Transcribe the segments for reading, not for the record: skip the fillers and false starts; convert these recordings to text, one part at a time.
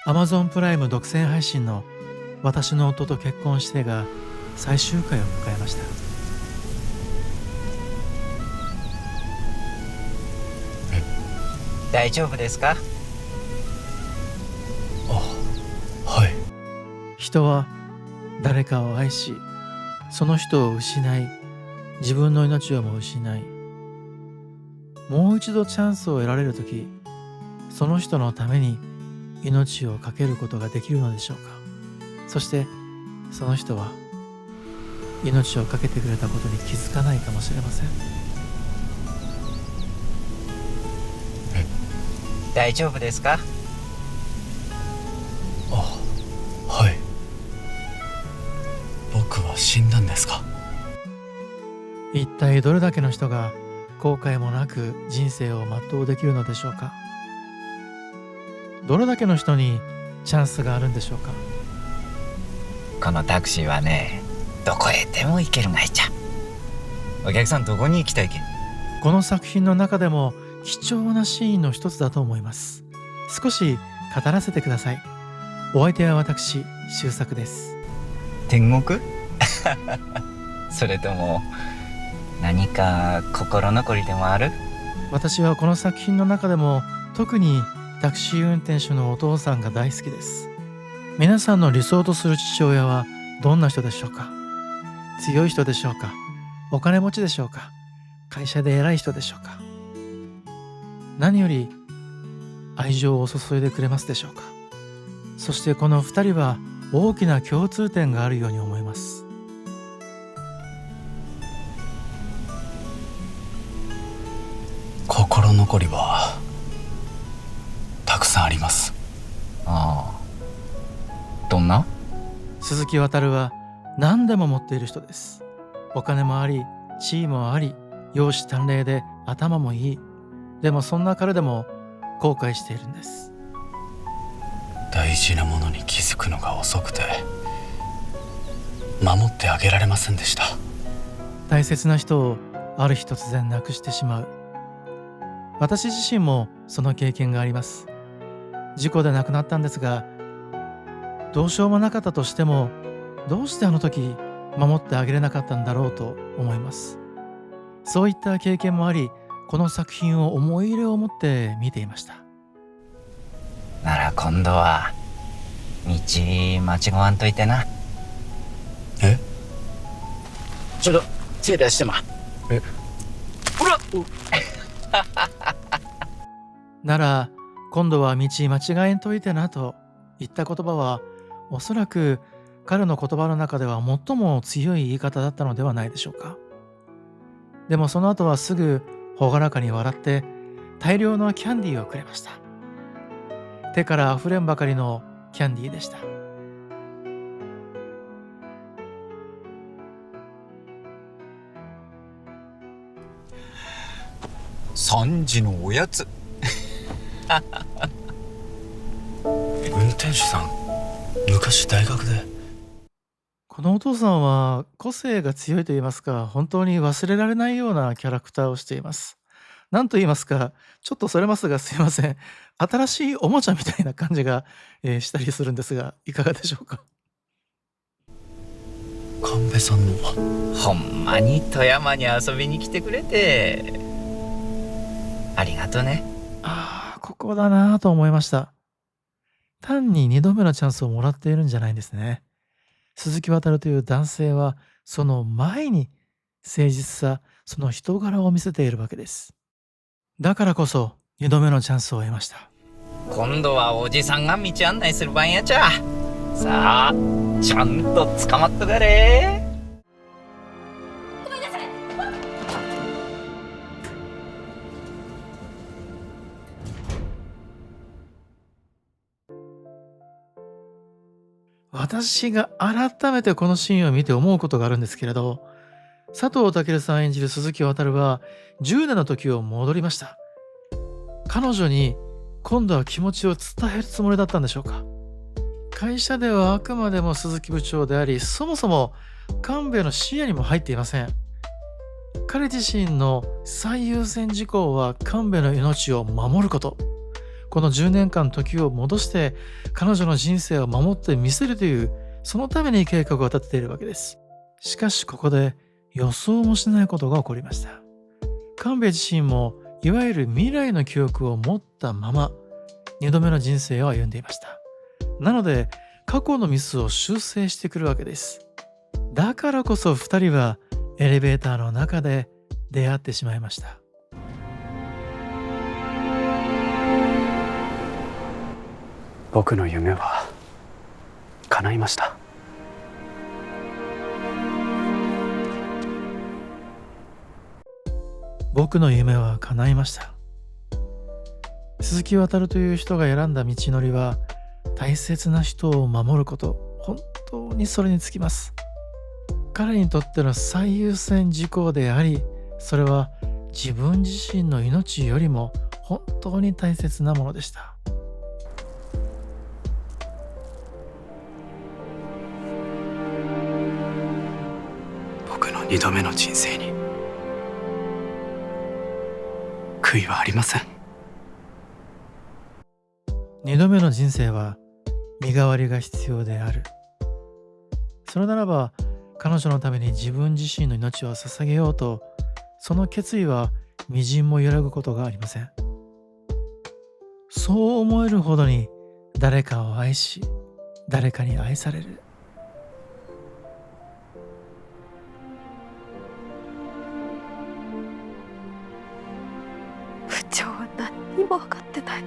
Amazon プライム独占配信の私の夫と結婚してが最終回を迎えました。大丈夫ですか？あ、はい。人は誰かを愛し、その人を失い、自分の命をも失い、もう一度チャンスを得られるとき、その人のために命を懸けることができるのでしょうか。そしてその人は命を懸けてくれたことに気づかないかもしれません。大丈夫ですか？あ、はい。僕は死んだんですか？一体どれだけの人が後悔もなく人生を全うできるのでしょうか。どれだけの人にチャンスがあるんでしょうか。このタクシーはね、どこへでも行けるがいちゃ。お客さんどこに行きたいけ？この作品の中でも貴重なシーンの一つだと思います。少し語らせてください。お相手は私、周作です。天国それとも何か心残りでもある？私はこの作品の中でも特にタクシー運転手のお父さんが大好きです。皆さんの理想とする父親はどんな人でしょうか。強い人でしょうか。お金持ちでしょうか。会社で偉い人でしょうか。何より愛情を注いでくれますでしょうか。そしてこの二人は大きな共通点があるように思います。心残りはたくさんあります。ああ、どんな？鈴木渉は何でも持っている人です。お金もあり、地位もあり、容姿端麗で頭もいい。でもそんな彼でも後悔しているんです。大事なものに気づくのが遅くて守ってあげられませんでした。大切な人をある日突然亡くしてしまう。私自身もその経験があります。事故で亡くなったんですが、どうしようもなかったとしても、どうしてあの時守ってあげれなかったんだろうと思います。そういった経験もあり、この作品を思い入れを持って見ていました。なら今度は道間違わんといてな。え？ちょっと手出してま。ほらなら今度は道間違えんといてなと言った言葉は、おそらく彼の言葉の中では最も強い言い方だったのではないでしょうか。でもその後はすぐ朗らかに笑って大量のキャンディーをくれました。手からあふれんばかりのキャンディーでした。3時のおやつ。運転手さん、昔大学で。このお父さんは個性が強いと言いますか、本当に忘れられないようなキャラクターをしています。なんと言いますか、ちょっとそれますがすいません。新しいおもちゃみたいな感じが、したりするんですが、いかがでしょうか。神戸さんの。ほんまに富山に遊びに来てくれてありがとね。ああ、ここだなぁと思いました。単に2度目のチャンスをもらっているんじゃないんですね。鈴木渉という男性は、その前に誠実さ、その人柄を見せているわけです。だからこそ2度目のチャンスを得ました。今度はおじさんが道案内する番やちゃ。さあちゃんと捕まっとかれ。ごめんなさい。私が改めてこのシーンを見て思うことがあるんですけれど、佐藤健さん演じる鈴木渉は10年の時を戻りました。彼女に今度は気持ちを伝えるつもりだったんでしょうか。会社ではあくまでも鈴木部長であり、そもそも神戸の視野にも入っていません。彼自身の最優先事項は神戸の命を守ること。この10年間時を戻して彼女の人生を守ってみせるという、そのために計画を立てているわけです。しかしここで予想もしないことが起こりました。神戸自身もいわゆる未来の記憶を持ったまま2度目の人生を歩んでいました。なので過去のミスを修正してくるわけです。だからこそ2人はエレベーターの中で出会ってしまいました。僕の夢は叶いました。僕の夢は叶いました。鈴木渉という人が選んだ道のりは、大切な人を守ること、本当にそれにつきます。彼にとっての最優先事項であり、それは自分自身の命よりも本当に大切なものでした。僕の2度目の人生に悔いはありません。2度目の人生は身代わりが必要である。それならば彼女のために自分自身の命を捧げようと、その決意はみじんも揺らぐことがありません。そう思えるほどに誰かを愛し、誰かに愛される。部長は何にも分かってない。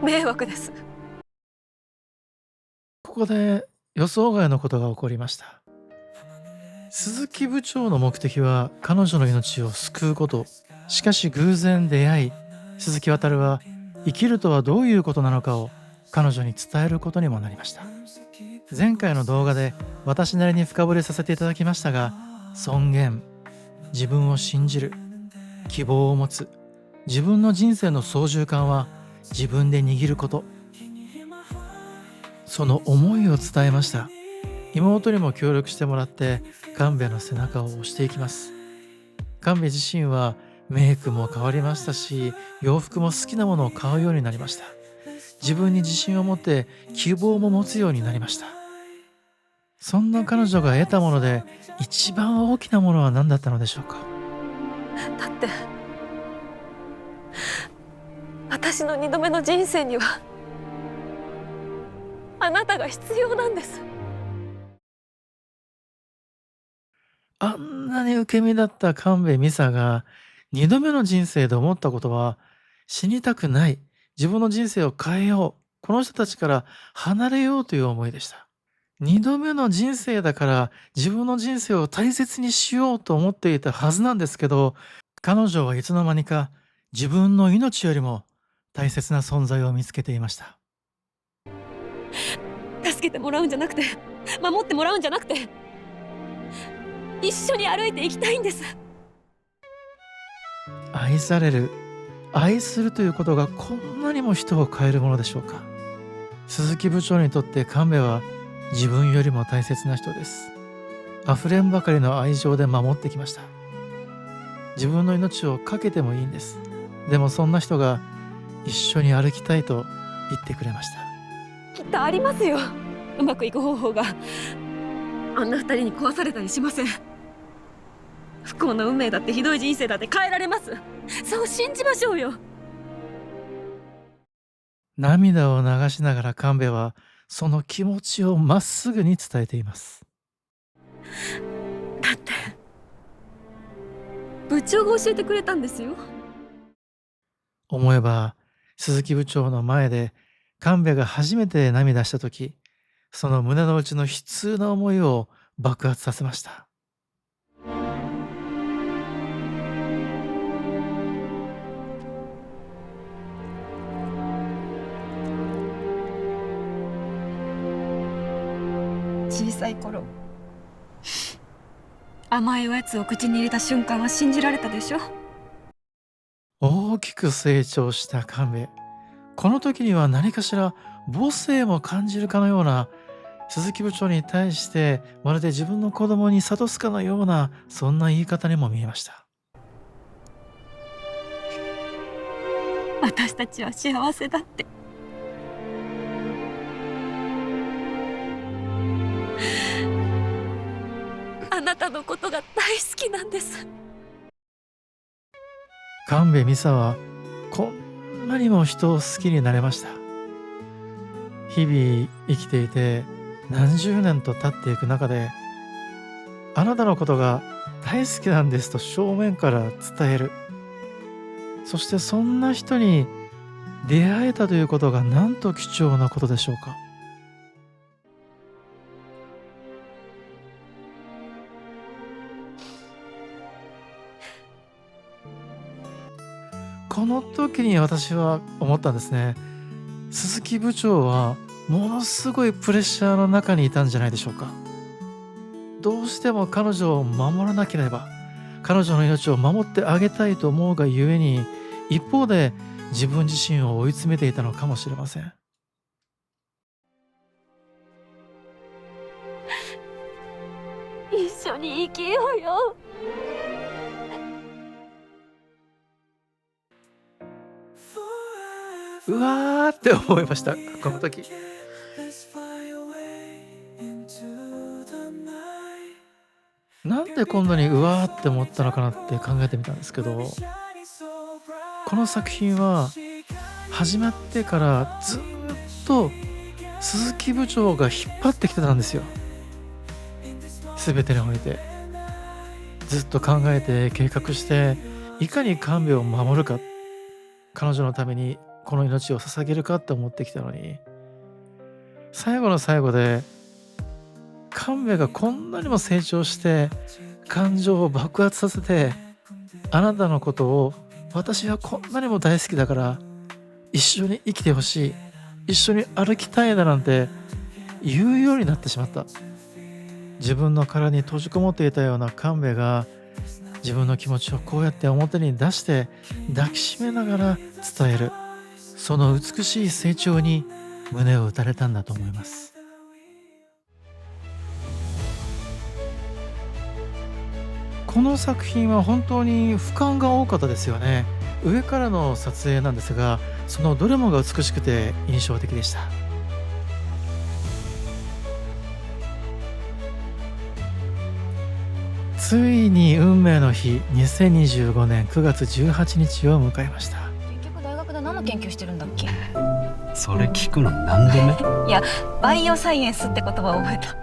迷惑です。ここで予想外のことが起こりました。鈴木部長の目的は彼女の命を救うこと。しかし偶然出会い、鈴木渉は生きるとはどういうことなのかを彼女に伝えることにもなりました。前回の動画で私なりに深掘りさせていただきましたが、尊厳、自分を信じる、希望を持つ、自分の人生の操縦桿は自分で握ること、その思いを伝えました。妹にも協力してもらって神戸の背中を押していきます。神戸自身はメイクも変わりましたし、洋服も好きなものを買うようになりました。自分に自信を持って希望も持つようになりました。そんな彼女が得たもので一番大きなものは何だったのでしょうか。だって私の2度目の人生にはあなたが必要なんです。あんなに受け身だった神戸美沙が2度目の人生で思ったことは、死にたくない、自分の人生を変えよう、この人たちから離れようという思いでした。2度目の人生だから自分の人生を大切にしようと思っていたはずなんですけど、彼女はいつの間にか自分の命よりも大切な存在を見つけていました。助けてもらうんじゃなくて、守ってもらうんじゃなくて、一緒に歩いていきたいんです。愛される、愛するということがこんなにも人を変えるものでしょうか。鈴木部長にとって神戸は自分よりも大切な人です。溢れんばかりの愛情で守ってきました。自分の命を懸けてもいいんです。でもそんな人が一緒に歩きたいと言ってくれました。きっとありますよ、うまくいく方法が。あんな二人に壊されたりしません。不幸な運命だってひどい人生だって変えられます。そう信じましょうよ。涙を流しながら神戸はその気持ちをまっすぐに伝えています。だって部長が教えてくれたんですよ。思えば鈴木部長の前で神戸が初めて涙した時、その胸の内の悲痛な思いを爆発させました。小さい頃、甘いおやつを口に入れた瞬間は信じられたでしょ。大きく成長した神戸、この時には何かしら母性も感じるかのような、鈴木部長に対してまるで自分の子供に諭すかのような、そんな言い方にも見えました。私たちは幸せだって。あなたのことが大好きなんです。神戸美沙はこんなにも人を好きになれました。日々生きていて何十年と経っていく中で、あなたのことが大好きなんですと正面から伝える。そしてそんな人に出会えたということがなんと貴重なことでしょうか。この時に私は思ったんですね。鈴木部長はものすごいプレッシャーの中にいたんじゃないでしょうか。どうしても彼女を守らなければ、彼女の命を守ってあげたいと思うがゆえに、一方で自分自身を追い詰めていたのかもしれません。一緒に生きようよ。うわーって思いました、この時。なんでこんなにうわーって思ったのかなって考えてみたんですけど、この作品は始まってからずっと鈴木部長が引っ張ってきてたんですよ。全てにおいてずっと考えて計画して、いかに神戸を守るか、彼女のためにこの命を捧げるかって思ってきたのに、最後の最後で神戸がこんなにも成長して感情を爆発させて、あなたのことを私はこんなにも大好きだから一緒に生きてほしい、一緒に歩きたいだなんて言うようになってしまった。自分の殻に閉じこもっていたような神戸が自分の気持ちをこうやって表に出して抱きしめながら伝える、その美しい成長に胸を打たれたんだと思います。この作品は本当に俯瞰が多かったですよね。上からの撮影なんですが、そのどれもが美しくて印象的でした。ついに運命の日、2025年9月18日を迎えました。結局大学で何の研究してるんだっけ？それ聞くの何度目？いや、バイオサイエンスって言葉を覚えた。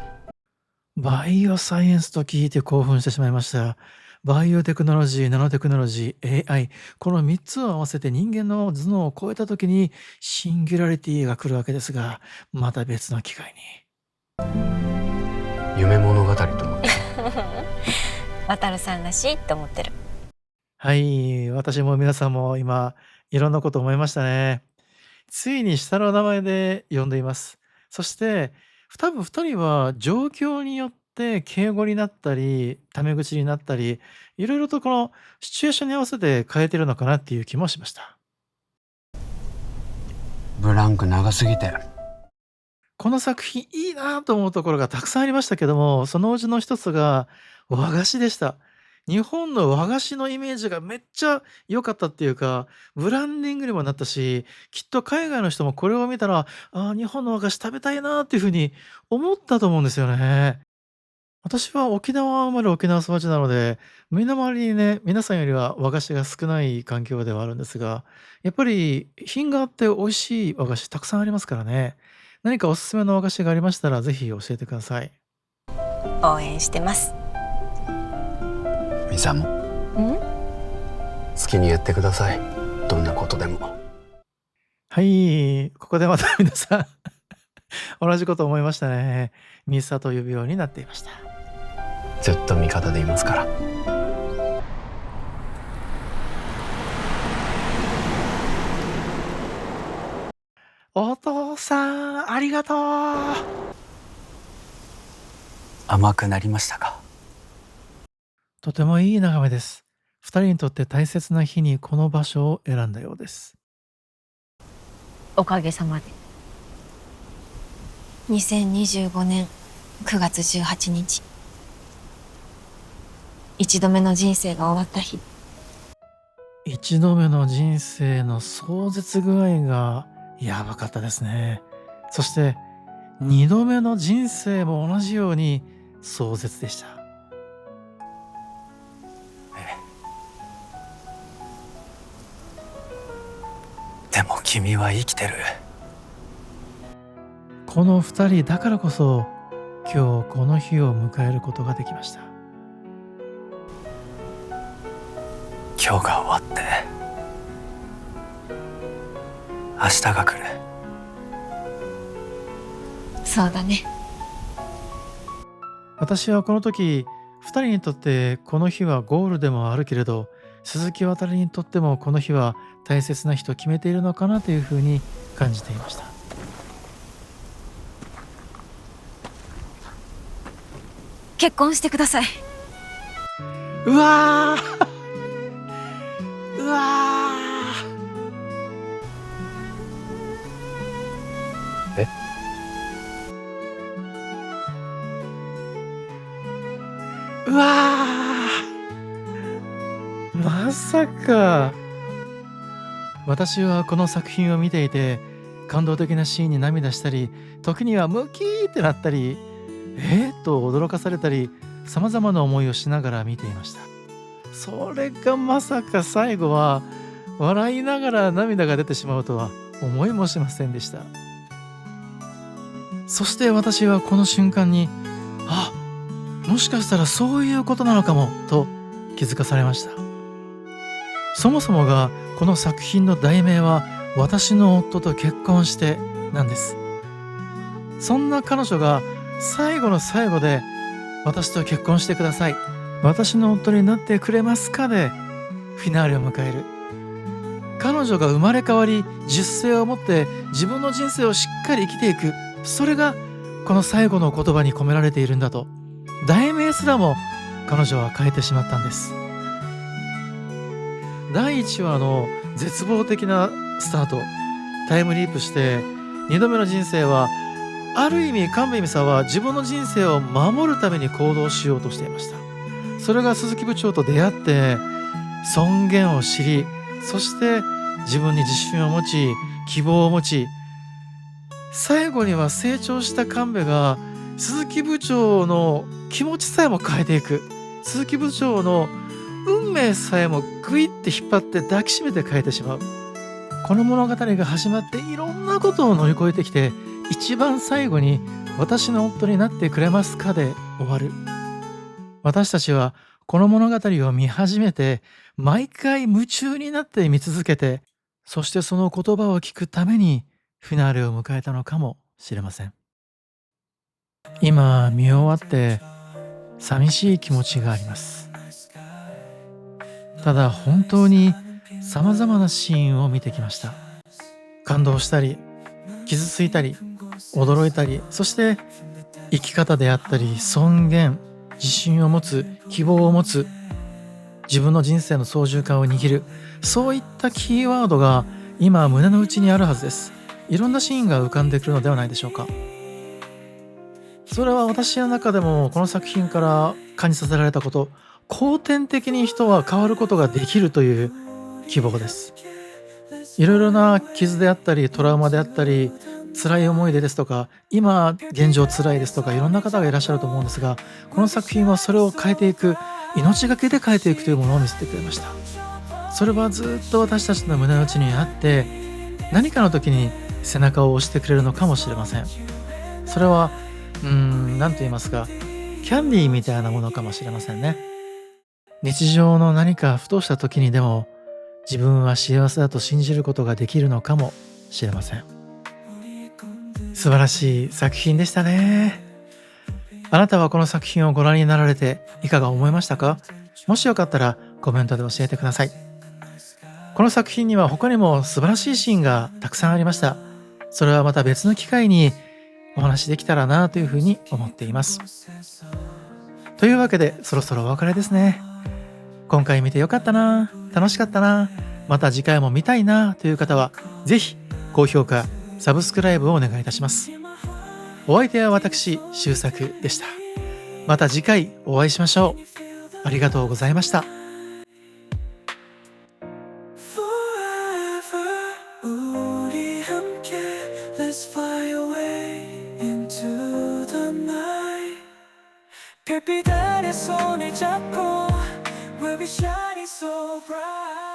バイオサイエンスと聞いて興奮してしまいました。バイオテクノロジー、ナノテクノロジー、AI、この3つを合わせて人間の頭脳を超えた時にシンギュラリティが来るわけですが、また別の機会に。夢物語と思って。渡さんらしいって思ってる。はい、私も皆さんも今いろんなこと思いましたね。ついに下の名前で呼んでいます。そして多分2人は状況によって敬語になったりタメ口になったり、いろいろとこのシチュエーションに合わせて変えてるのかなっていう気もしました。ブランク長すぎて。この作品いいなと思うところがたくさんありましたけども、そのうちの一つが和菓子でした。日本の和菓子のイメージがめっちゃ良かったっていうか、ブランディングにもなったし、きっと海外の人もこれを見たら、日本の和菓子食べたいなっていうふうに思ったと思うんですよね。私は沖縄生まれ沖縄育ちなので、身の回りにね、皆さんよりは和菓子が少ない環境ではあるんですが、やっぱり品があって美味しい和菓子たくさんありますからね。何かおすすめの和菓子がありましたら、ぜひ教えてください。応援してます。ミサも好きに言ってください。どんなことでも。はい、ここでまた皆さん同じこと思いましたね。ミサと呼ぶようになっていました。ずっと味方でいますから。お父さん、ありがとう。甘くなりましたか？とてもいい眺めです。二人にとって大切な日にこの場所を選んだようです。おかげさまで。2025年9月18日。一度目の人生が終わった日。一度目の人生の壮絶具合がやばかったですね。そして二度目の人生も同じように壮絶でした。でも君は生きてる。この二人だからこそ今日この日を迎えることができました。今日が終わって明日が来る。そうだね。私はこの時二人にとってこの日はゴールでもあるけれど、鈴木渡にとってもこの日は大切な日と決めているのかなというふうに感じていました。結婚してください。うわーうわえーうわーまさか。私はこの作品を見ていて感動的なシーンに涙したり、時にはムキーってなったり、と驚かされたり、さまざまな思いをしながら見ていました。それがまさか最後は笑いながら涙が出てしまうとは思いもしませんでした。そして私はこの瞬間に、もしかしたらそういうことなのかもと気づかされました。そもそもがこの作品の題名は私の夫と結婚してなんです。そんな彼女が最後の最後で私と結婚してください、私の夫になってくれますかでフィナーレを迎える。彼女が生まれ変わり十世を持って自分の人生をしっかり生きていく、それがこの最後の言葉に込められているんだと、題名すらも彼女は変えてしまったんです。第1話の絶望的なスタート、タイムリープして2度目の人生はある意味神戸美沙は自分の人生を守るために行動しようとしていました。それが鈴木部長と出会って尊厳を知り、そして自分に自信を持ち希望を持ち、最後には成長した神戸が鈴木部長の気持ちさえも変えていく、鈴木部長の運命さえもグイッて引っ張って抱きしめて変えてしまう。この物語が始まっていろんなことを乗り越えてきて、一番最後に私の夫になってくれますかで終わる。私たちはこの物語を見始めて毎回夢中になって見続けて、そしてその言葉を聞くためにフィナーレを迎えたのかもしれません。今見終わって寂しい気持ちがあります。ただ本当にさまざまなシーンを見てきました。感動したり傷ついたり驚いたり、そして生き方であったり尊厳、自信を持つ、希望を持つ、自分の人生の操縦桿を握る、そういったキーワードが今胸の内にあるはずです。いろんなシーンが浮かんでくるのではないでしょうか。それは私の中でもこの作品から感じさせられたこと、後天的に人は変わることができるという希望です。いろいろな傷であったりトラウマであったり辛い思い出ですとか、今現状辛いですとか、いろんな方がいらっしゃると思うんですが、この作品はそれを変えていく、命がけで変えていくというものを見せてくれました。それはずっと私たちの胸の内にあって、何かの時に背中を押してくれるのかもしれません。それは何と言いますか、キャンディーみたいなものかもしれませんね。日常の何かふとした時にでも自分は幸せだと信じることができるのかもしれません。素晴らしい作品でしたね。あなたはこの作品をご覧になられていかが思いましたか？もしよかったらコメントで教えてください。この作品には他にも素晴らしいシーンがたくさんありました。それはまた別の機会にお話できたらなというふうに思っています。というわけでそろそろお別れですね。今回見てよかったな、楽しかったな、また次回も見たいなという方はぜひ高評価、サブスクライブをお願いいたします。お相手は私、周作でした。また次回お会いしましょう。ありがとうございました。Baby, that is only Japan. We'll be shining so bright.